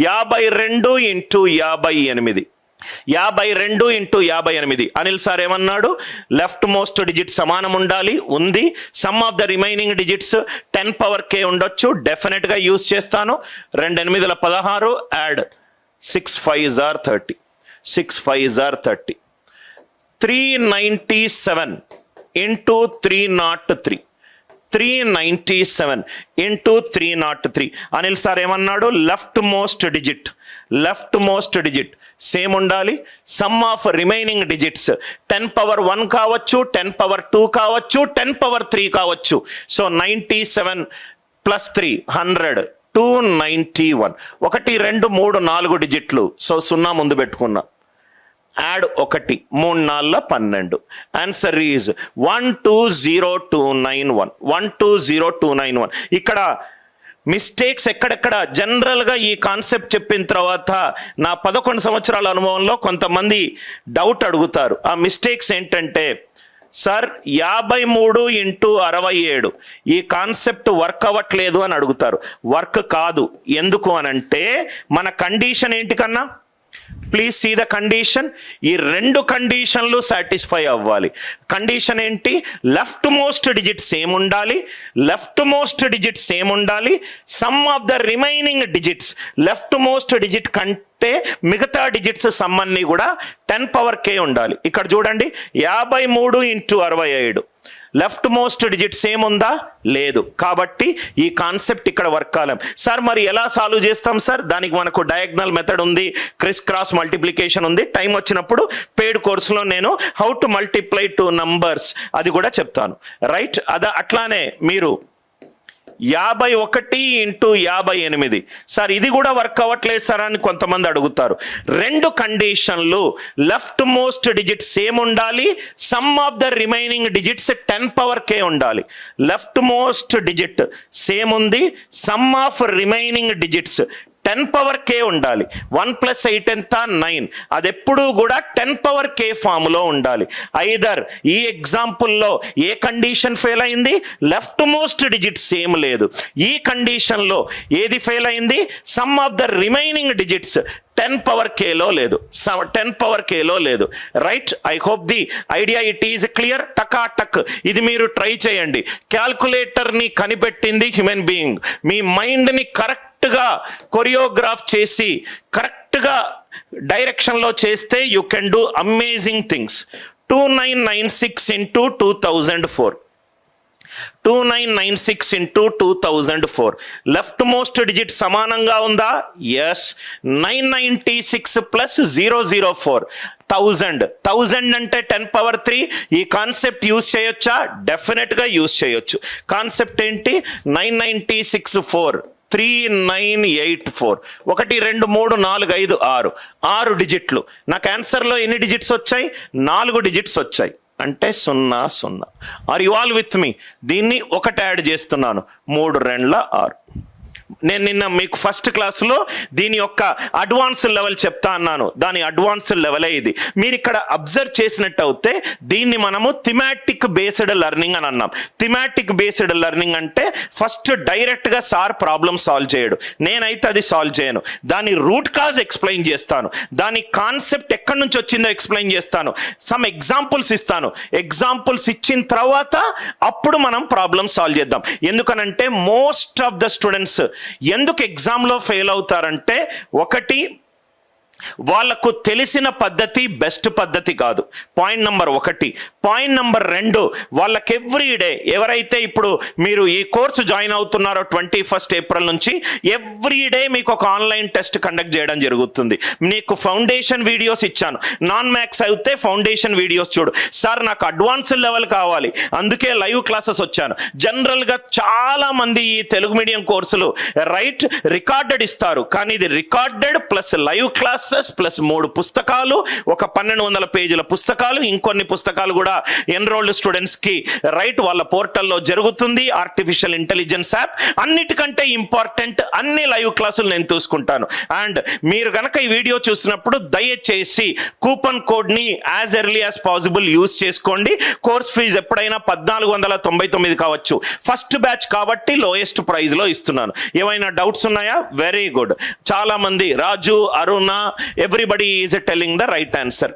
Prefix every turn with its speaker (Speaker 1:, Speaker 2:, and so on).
Speaker 1: 52 into 58. 52 into 58. Anil sir ఏమన్నాడు? Left most digit సమానం ఉండాలి, ఉంది. Some of the remaining digits 10 power k ఉండొచ్చు, డెఫినెట్గా యూజ్ చేస్తాను. 2 8 16, add 6 5 30, 6 5 30. 397 into 303, 397 into 303. Anil sir ఏమన్నాడు? లెఫ్ట్ మోస్ట్ డిజిట్ సేమ్ ఉండాలి. Sum of remaining digits 10 power 1 కావచ్చు, 10 పవర్ 2 కావచ్చు, 10 పవర్ 3 కావచ్చు. So 97 plus 3 100, 291. 1 2 3 4 డిజిట్లు. సో 0 ముందు పెట్టుకున్నా. యాడ్ 1, 3 4 12. Answer is 120291. 120291. ఇక్కడ మిస్టేక్స్ ఎక్కడెక్కడ? జనరల్గా ఈ కాన్సెప్ట్ చెప్పిన తర్వాత నా 11 సంవత్సరాల అనుభవంలో కొంతమంది డౌట్ అడుగుతారు. ఆ మిస్టేక్స్ ఏంటంటే, సార్ 53 ఇంటూ 67 ఈ కాన్సెప్ట్ వర్క్ అవ్వట్లేదు అని అడుగుతారు. వర్క్ కాదు. ఎందుకు అనంటే మన కండిషన్ ఏంటి కన్నా? Please see the condition. ఈ 2 కండిషన్లు సాటిస్ఫై అవ్వాలి. కండిషన్ ఏంటి? లెఫ్ట్ మోస్ట్ డిజిట్ సేమ్ ఉండాలి, sum of the remaining digits left most digit కంటే మిగతా డిజిట్స్ సమ్ అన్ని కూడా 10 పవర్ k ఉండాలి. ఇక్కడ చూడండి, 53 into 67 left most digit same ఉందా? లేదు. కాబట్టి ఈ కాన్సెప్ట్ ఇక్కడ వర్క్ కాలేం. సార్ మరి ఎలా సాల్వ్ చేస్తాం సార్? దానికి మనకు డయాగ్నల్ మెథడ్ ఉంది, క్రిస్ క్రాస్ మల్టిప్లికేషన్ ఉంది. టైం వచ్చినప్పుడు పెయిడ్ కోర్సులో నేను హౌ టు మల్టిప్లై 2 నంబర్స్ అది కూడా చెప్తాను. రైట్? అట్లానే మీరు 51 ఇంటూ 58. సార్ ఇది కూడా వర్క్ అవ్వట్లేదు సార్ అని కొంతమంది అడుగుతారు. 2 కండిషన్లు లెఫ్ట్ మోస్ట్ డిజిట్ సేమ్ ఉండాలి, sum of the remaining digits 10 power k ఉండాలి. లెఫ్ట్ మోస్ట్ డిజిట్ సేమ్ ఉంది, some of remaining digits 10 power k ఉండాలి. 1 + 8 ఎంత? 9. అది ఎప్పుడూ కూడా 10 పవర్ k ఫామ్లో ఉండాలి. ఐదర్ ఈ ఎగ్జాంపుల్లో ఏ కండిషన్ ఫెయిల్ అయింది? లెఫ్ట్ మోస్ట్ డిజిట్ సేమ్ లేదు. ఈ కండిషన్లో ఏది ఫెయిల్ అయింది? Sum of the remaining digits 10 power kలో లేదు, 10 పవర్ kలో లేదు. Right? I hope the idea it is clear. టక్ ఇది మీరు ట్రై చేయండి. క్యాల్కులేటర్ని కనిపెట్టింది హ్యూమన్ బీయింగ్. మీ మైండ్ని కరెక్ట్గా కొరియోగ్రాఫ్ చేసి కరెక్ట్గా డైరెక్షన్లో చేస్తే you can do amazing things. 2996 into 2004, 2996 into 2004 left most digit సమానంగా ఉందా? ఎస్. 996 ప్లస్ 004 1000 అంటే 10 పవర్ 3. ఈ కాన్సెప్ట్ యూజ్ చేయొచ్చా? డెఫినెట్గా యూజ్ చేయొచ్చు. కాన్సెప్ట్ ఏంటి? 996 4 3984. 1 2 3 4 5 6 డిజిట్లు. నాకు ఆన్సర్లో ఎన్ని డిజిట్స్ వచ్చాయి? 4 డిజిట్స్ వచ్చాయి. అంటే 0 0. Are you all with me? దీన్ని 1 యాడ్ చేస్తున్నాను. 3 2 6. నేను నిన్న మీకు ఫస్ట్ క్లాస్లో దీని యొక్క అడ్వాన్స్ లెవెల్ చెప్తా అన్నాను. దాని అడ్వాన్స్ లెవెలే ఇది. మీరు ఇక్కడ అబ్జర్వ్ చేసినట్టు అయితే దీన్ని మనము థిమాటిక్ బేస్డ్ లెర్నింగ్ అని అన్నాం. థిమాటిక్ బేస్డ్ లెర్నింగ్ అంటే ఫస్ట్ డైరెక్ట్గా సార్ ప్రాబ్లం సాల్వ్ చేయడు, నేనైతే అది సాల్వ్ చేయను. దాని రూట్ కాజ్ ఎక్స్ప్లెయిన్ చేస్తాను, దాని కాన్సెప్ట్ ఎక్కడి నుంచి వచ్చిందో ఎక్స్ప్లెయిన్ చేస్తాను, సమ్ ఎగ్జాంపుల్స్ ఇస్తాను. ఎగ్జాంపుల్స్ ఇచ్చిన తర్వాత అప్పుడు మనం ప్రాబ్లం సాల్వ్ చేద్దాం. ఎందుకనంటే మోస్ట్ ఆఫ్ ద స్టూడెంట్స్ ఎందుకు ఎగ్జామ్లో ఫెయిల్ అవుతారంటే, 1 వాళ్ళకు తెలిసిన పద్ధతి బెస్ట్ పద్ధతి కాదు. Point number 1. పాయింట్ నెంబర్ 2, వాళ్ళకి ఎవ్రీడే ఎవరైతే ఇప్పుడు మీరు ఈ కోర్సు జాయిన్ అవుతున్నారో 21 ఏప్రిల్ నుంచి ఎవ్రీడే మీకు ఒక ఆన్లైన్ టెస్ట్ కండక్ట్ చేయడం జరుగుతుంది. నీకు ఫౌండేషన్ వీడియోస్ ఇచ్చాను. నాన్ మ్యాథ్స్ అయితే ఫౌండేషన్ వీడియోస్ చూడు. సార్ నాకు అడ్వాన్స్ లెవెల్ కావాలి, అందుకే లైవ్ క్లాసెస్ వచ్చాను. జనరల్గా చాలా మంది ఈ తెలుగు మీడియం కోర్సులు రైట్ రికార్డెడ్ ఇస్తారు, కానీ ఇది recorded plus live class classes plus 3 పుస్తకాలు, ఒక 1200 పేజీల పుస్తకాలు, ఇంకొన్ని పుస్తకాలు కూడా ఎన్రోల్డ్ స్టూడెంట్స్ కి రైట్ వాళ్ళ పోర్టల్లో జరుగుతుంది. ఆర్టిఫిషియల్ ఇంటెలిజెన్స్ యాప్, అన్నిటికంటే ఇంపార్టెంట్ అన్ని లైవ్ క్లాసులు నేను చూసుకుంటాను. అండ్ మీరు కనుక ఈ వీడియో చూసినప్పుడు దయచేసి కూపన్ కోడ్ ని as early as possible use చేసుకోండి. కోర్స్ ఫీజు ఎప్పుడైనా 1499 కావచ్చు. ఫస్ట్ బ్యాచ్ కాబట్టి లోయెస్ట్ ప్రైజ్ లో ఇస్తున్నాను. ఏమైనా డౌట్స్ ఉన్నాయా? Very good. చాలా మంది Raju, Aruna, everybody is telling the right answer.